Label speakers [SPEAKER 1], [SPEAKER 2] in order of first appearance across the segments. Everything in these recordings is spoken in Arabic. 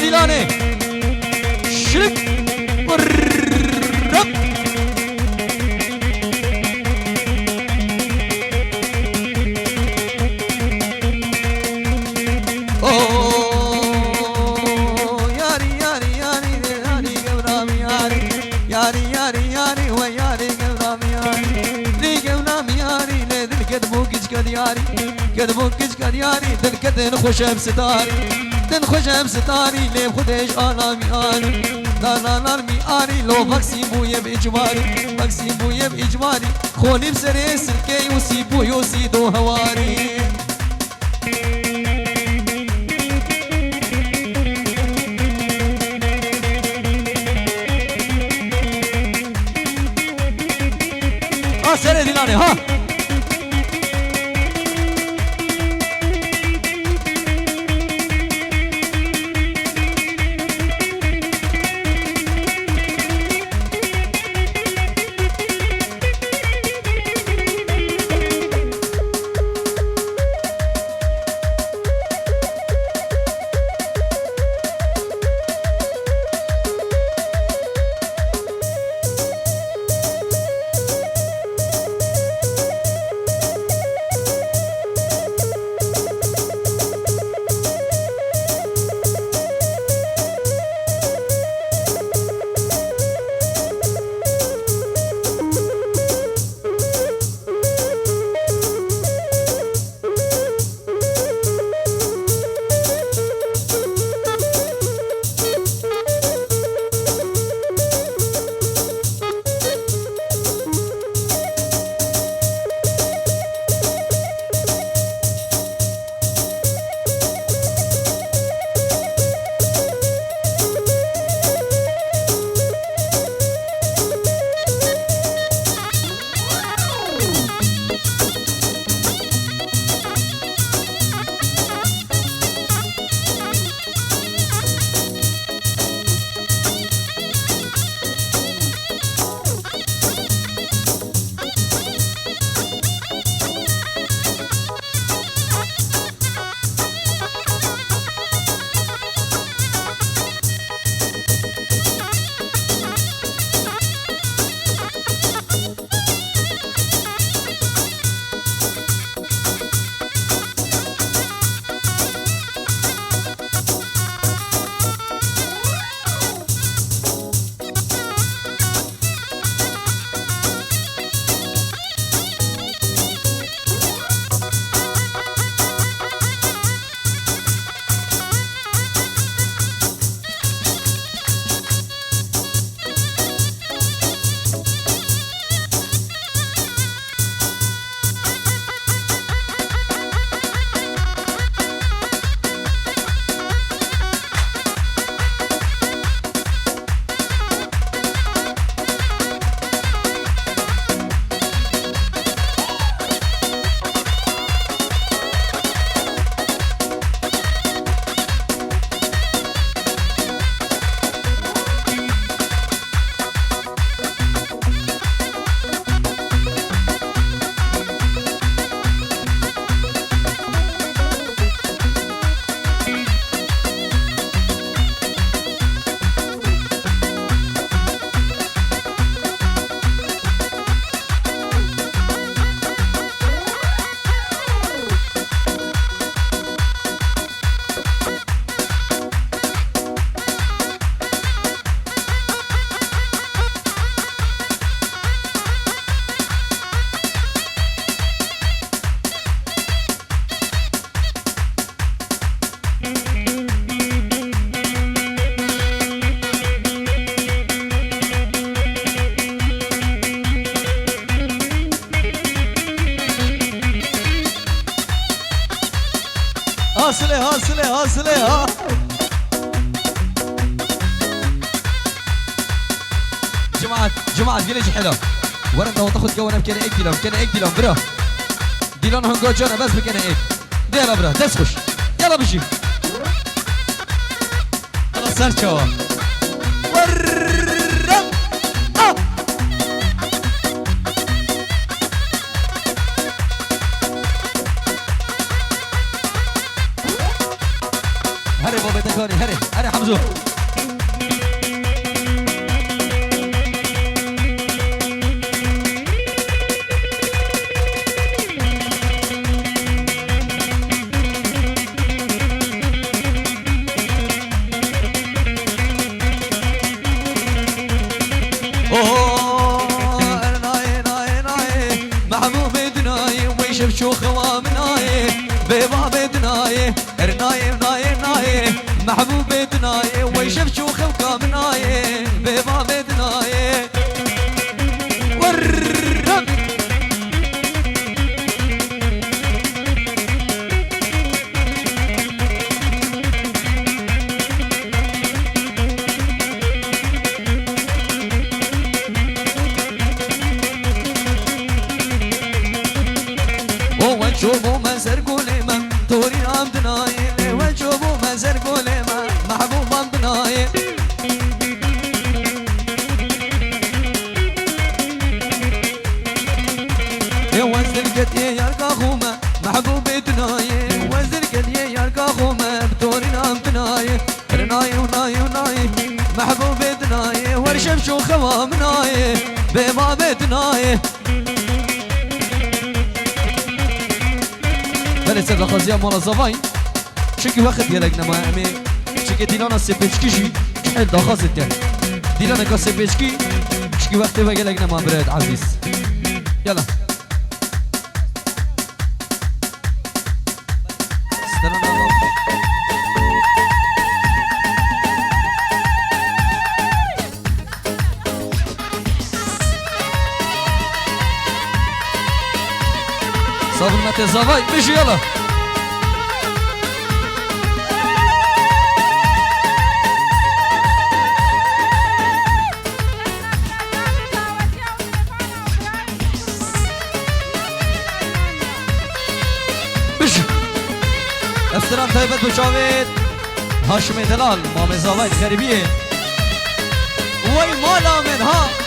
[SPEAKER 1] ديلاني شرك والرب اوه ياري ياري ياري ياري قورام ياري ياري ياري ياري وياري قورام ياري لي قورام ياري لذل كدبوك كدياري كدبوك كدياري دل كدن خوش بستاري دن خوش بستاري لي خدش آلام ياري لا لا لا مياري لو مكسيم بويا بإجباري مكسيم بويا بإجباري خولي بسري سلكي وسيبو يوسيدو هواري سري ديلاني ها حاصله حاصله حاصله ها جماعة فيليج حلو ورا انت تاخذ جوانا بكنا ايك ديلون برو ديلون هنجو جونا بس بكنا ايك يلا برو دس خش يلا بجي خلاص سرشو هربوا كاري هري هري حمزو شوخ وامناي بيبا بدناي رناي ناي ناي محبوب بدناي ويشف شوخ وكامناي بيبا بدناي ورم وجوبو مزر قوليما توري عمدناي وجوبو مزر قوليما محبوب عمدناي وزر قدي يرقى خوما محبوب بدناي وزر قدي يرقى خوما بتوري عمدناي رناي وناي وناي محبوب بدناي ورشف شو خوامناي بما بدناي بله سر خازیان مال زوای چکی وقت گلگ نما امی چکی دیلانا سپیچکی شی حل داخازت دل دیلانا کا سپیچکی چکی وقت و گلگ نما برد عزیز یلا صابر زوای بشی یلا بشی افترام تایبت بچاوید هاشم دلال مام زوای خریبیه وای مالا من ها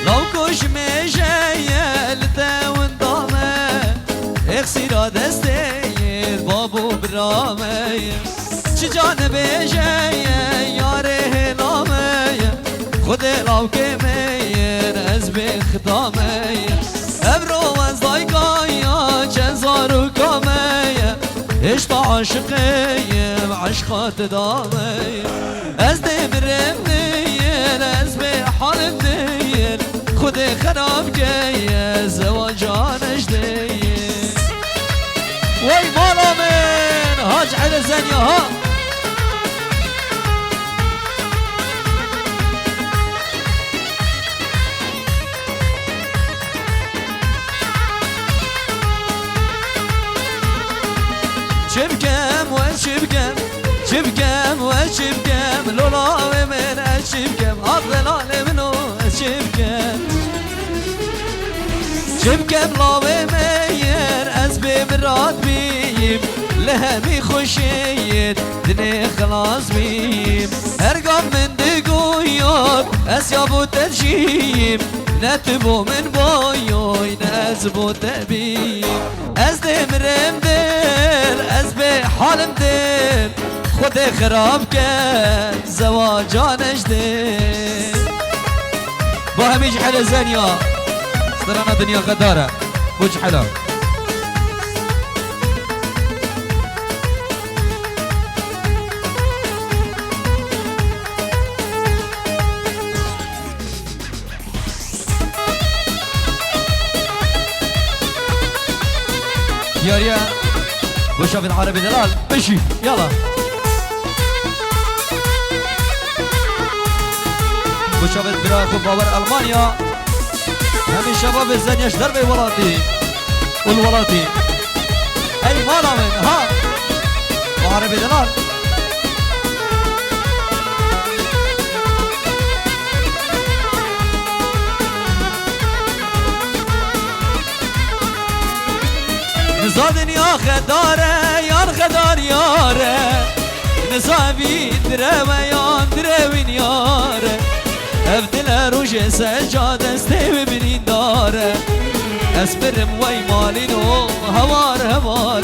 [SPEAKER 1] لو كوش مشيل داون ضامه اخسر دستي بابو برامي شجان بيجي ياره لامي خد لو كمين ازبي خدامي ابرو وزايقايا جزارو كامي اشت عاشقي عشقات دامي ازدي برمني ازبي حالم دير خود خراب که زواجانش دیه وای مالا من هاج على زنیا ها شبكم وشبكم شبكم وشبكم لولا من اشبكم اضلال منو شبكم شبكم لاوي مير از بمرات بيم لهمي خوشيت دني خلاص بيم ارقام من دقويات اسيابو ترشيم نتبو من بايوي نزبو تبيم از دمرم دل از بحالم دل خود خراب كان زواجانش دل با همیج حل زنیا استرانا دنیا غداره بوج حلا يا وشاف العربي دلال بشي يلا وشاف الدراخ وباور ألمانيا هم الشباب الزنيش دربي ولاتي والولاتي أي مالا من ها وعربي دلال نزادن يا خداره يا خدار ياره نزابي دروا يا دروين ياره افدل روش سجاد استوي بنين داره اسبرم وي مالينو هوار هوار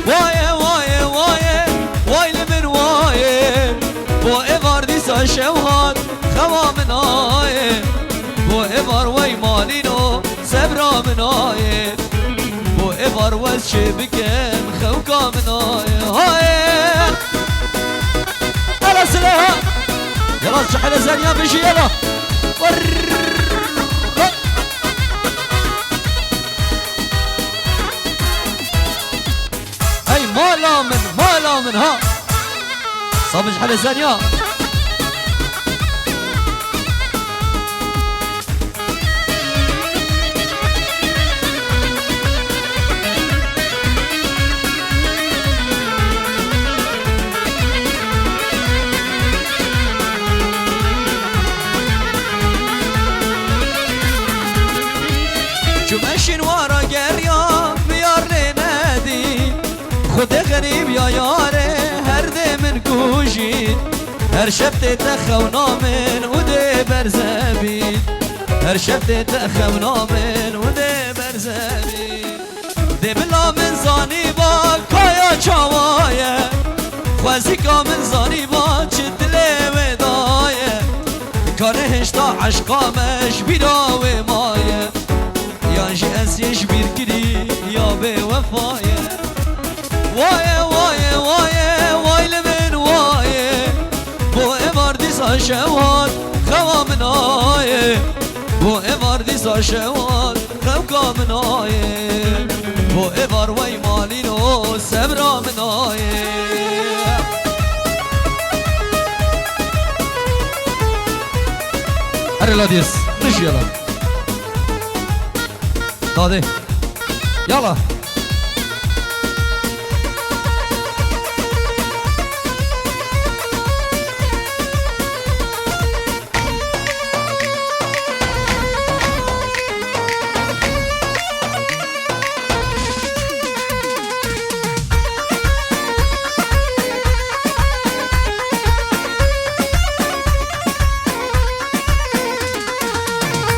[SPEAKER 1] واي واي واي واي لمن واي بو ايفار ديسا شوهات خوا من آي بو ايفار وي مالينو سبرا من آي بو ايفار وز شبكن خوكا من آي هلا سلام يلا شحل زانيا بشي يلا اي ما من ها صابج حل زانيا ماشين ورا قرية بيار لنادي خد غريب يا ياري هردي من كوجين هر شبت تخونا من ودي برزبين هر شبت تخونا من ودي برزبين دي بلا من زاني با كايا چاوايا خوزيكا من زاني با چدلي ودايا كان هشتا عشقا مش بيراوي مايا يانجي اسيش بيركري يا بي وفايا واي واي واي واي لمن واي بو امار ديسا شوال خوا من آي بو امار ديسا شوال خوكا من آي بو امار وي مالينو سبرا من آي هري لاديس مش يلا دادي يلا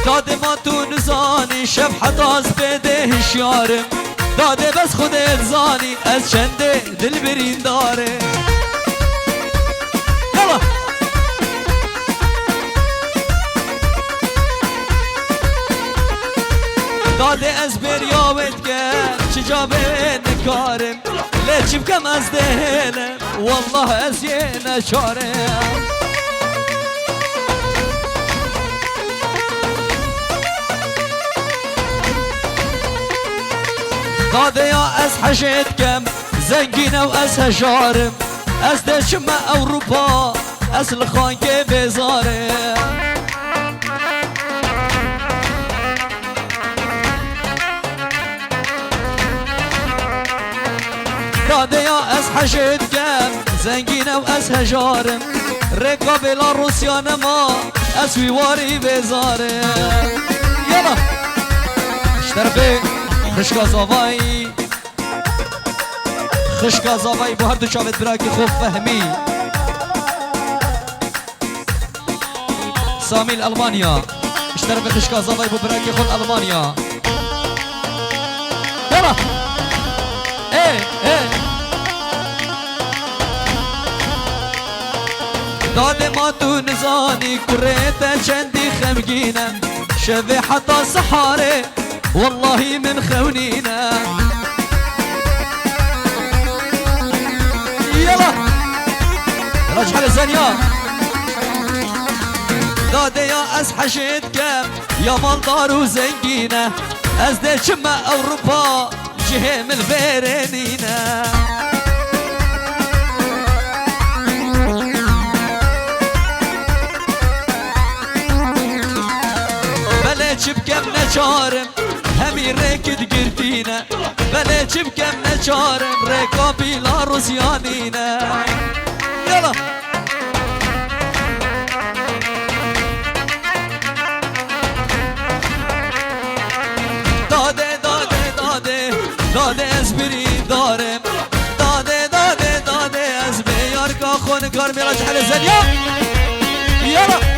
[SPEAKER 1] داده ما تو نزانی شب حتاز بده هشیارم داده بس خودت زانی از چنده دل برین داره یلا داده از بریاوت کرد چجا به نکارم لیچم کم از دهنم والله از یه نچارم داده یا از حشت کم زنگینه و از هجارم از دشم اوروپا از لخانکه بزاره داده یا از حشت کم زنگینه و از هجارم رکا بلا روسیا نما از ویواری بزاره یلا اشترفه خشکا زاوایی خشکا زاوایی با هر دو چاوت براکی خوب فهمی سامیل المانیا اشترف خشکا زاوایی با براکی خود المانیا یلا داده ما تو نزانی کریت چندی خمگینه شبه حتا سحاره والله من خونينا يلا رجع لزانيا داده يا از حشد كم يا مالدار وزنقينة از ده شما اوروبا جهم الفيرنينا بلش بكم نجارم همي ركد قرتينا بلش بكم نجارم ركا بلا روسيانينا يلا داده داده داده داده از بری دارم داده داده داده از بیار کا خون کار میراج حل زنیا یلا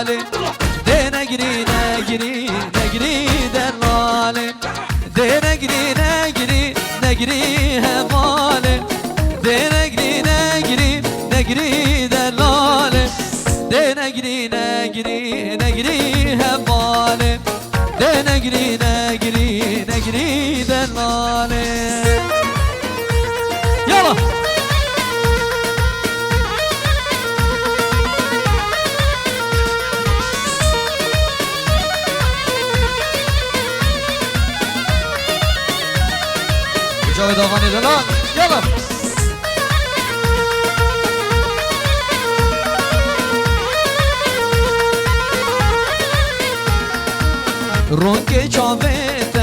[SPEAKER 1] مالي دي نقري نقري نقري دلالي دي نقري نقري نقريها مالي دي نقري نقري نقري دلالي دي نقري نقري نقريها مالي دي نقري نقري نقري دلالي يلا جاوید آقانی دلال يلا رونگ چاوید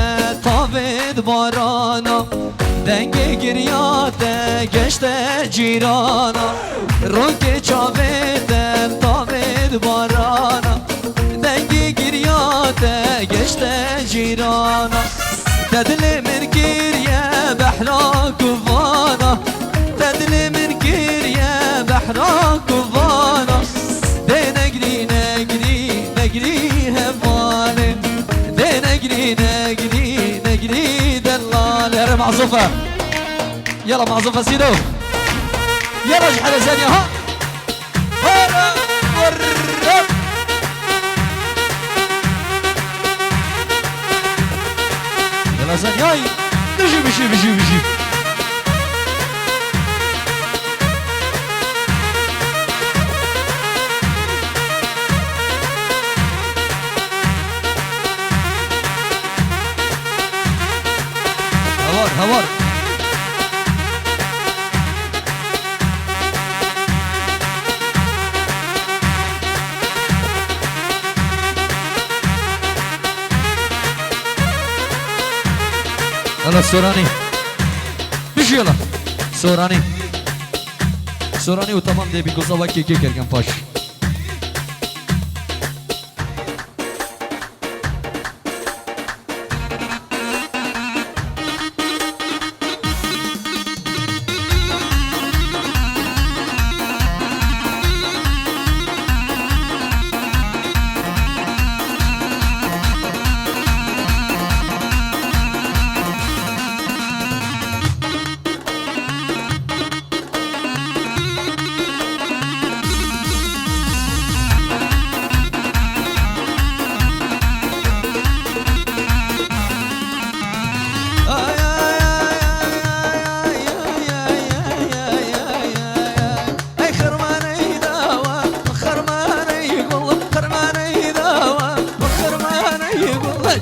[SPEAKER 1] تاوید بارانا دنگ گریات گشت جیرانا رونگ چاوید تاوید بارانا دنگ گریات گشت جیرانا تدل من گریه بحرا کوانا تدل من گریه بحرا کوانا ده نگری نگری نگری هفانه ده نگری نگری نگری دلال يا معزوفة يلا معزوفة سيدو يلا شحال ثانية ها ورب يلا ثانية هاي بيجي بيجي بيجي بيجي هوار هوار يلا السوراني بيجي يلا سوراني سوراني وتمام دي بيكو صباح كي كركن باش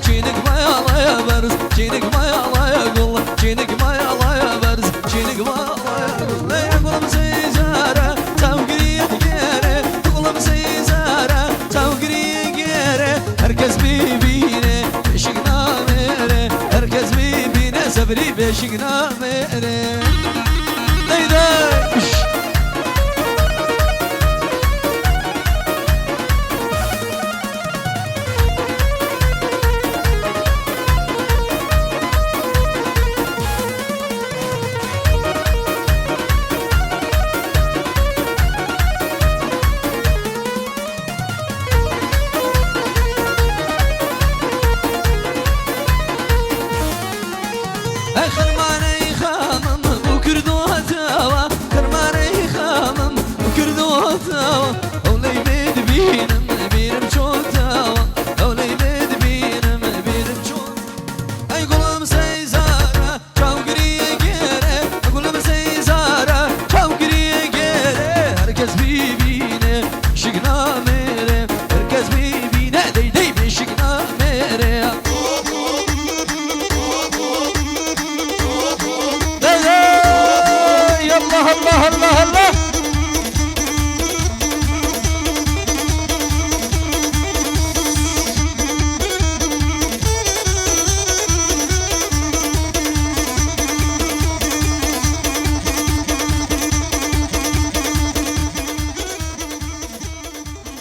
[SPEAKER 1] Çiğnik mayalaya verz, çiğnik mayalaya gulla, çiğnik mayalaya verz, çiğnik mayalaya gulla. Kulum seyzara, tavgriye gere, kulum seyzara, tavgriye gere. Herkes birbirine beşik namere, herkes birbirine sabri beşik namere. Neydi? خرماني خامم وكردوها تاوى خرماني خامم وكردوها تاوى أولي بيد بينم بينم شو تاوى أولي بيد بينم بينم شو أي قلم سيزارة شاو قريه جيري قلم سيزارة شاو قريه جيري هركز بيبيني شقنا